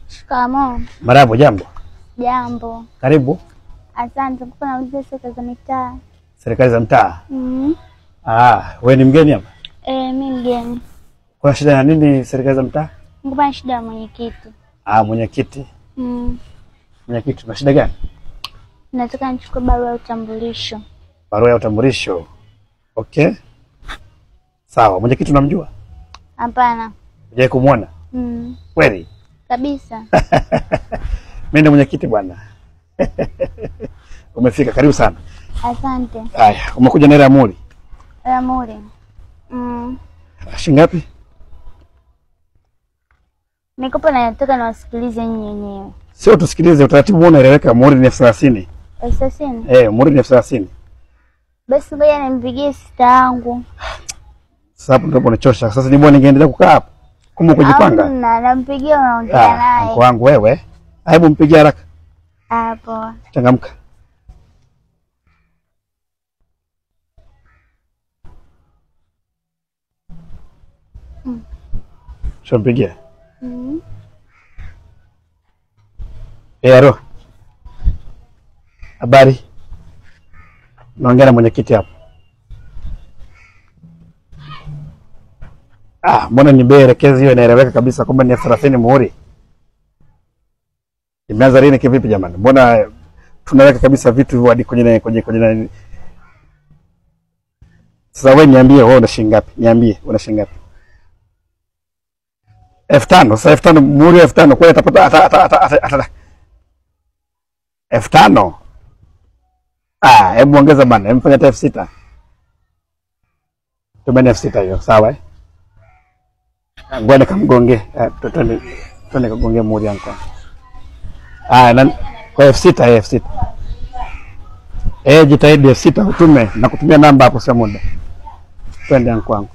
Shikamoo. Marahaba, jambo. Jambo. Karibu. Asante. Kwa nauliza serikali za mitaa. Serikali za mtaa? Wewe ni mgeni hapa? Mimi mgeni. Kuna shida na nini serikali za mtaa? Ngoma shida ya mwenyekiti. Mwenyekiti. Mwenyekiti, una shida gani? Nataka nichukue barua ya utambulisho. Barua ya utambulisho. Okay. Sawa, mwenyekiti unamjua? Hapana. Hujai kumuona? Kweli? Kabisa. Mimi ndo mwenyekiti bwana. Umefika, karibu sana. Asante. Haya, umekuja na ile amuri? Amuri. Shilingi ngapi? Nikopo na nataka niwasikilize nyinyi wenyewe. Sio tusikilize, utaratibu unaeleweka. Amuri ni 30,000. 30,000? Amuri ni 30,000. Basi ngoja nimpigie sister yangu. Sasa hapo ndipo unachosha. Sasa ni bora ningeendelea kukaa hapa. Kumbe kujipanga. Nampigia unaongea naye. Mko wangu wewe. Hebu mpigie haraka. Poa. Changamka. Mpigie. Aro. Habari. Naongea na mwenyekiti hapo. Mbona ni bei elekezi hiyo inaeleweka kabisa kwamba ni 30 muhuri. Imeanza lini kivipi jamani? Mbona tunaweka kabisa vitu hivyo hadi kwenye Sasa wewe niambie wewe una shilingi ngapi? Niambie una shilingi ngapi? 5,000. Sasa 5,000 muhuri 5,000 kwa atapata 5,000. Hebu ongeza bana, hebu fanya 6,000. Tumeni 6,000 hiyo, sawa Ngoja nikamgonge. Twende kagonge muhuri yangu. Kwa 6,000. Jitahidi 6,000 utume na kutumia namba hapo sasa muda. Twende yangu kwangu.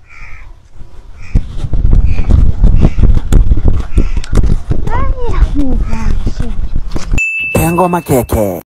Ngoma keke.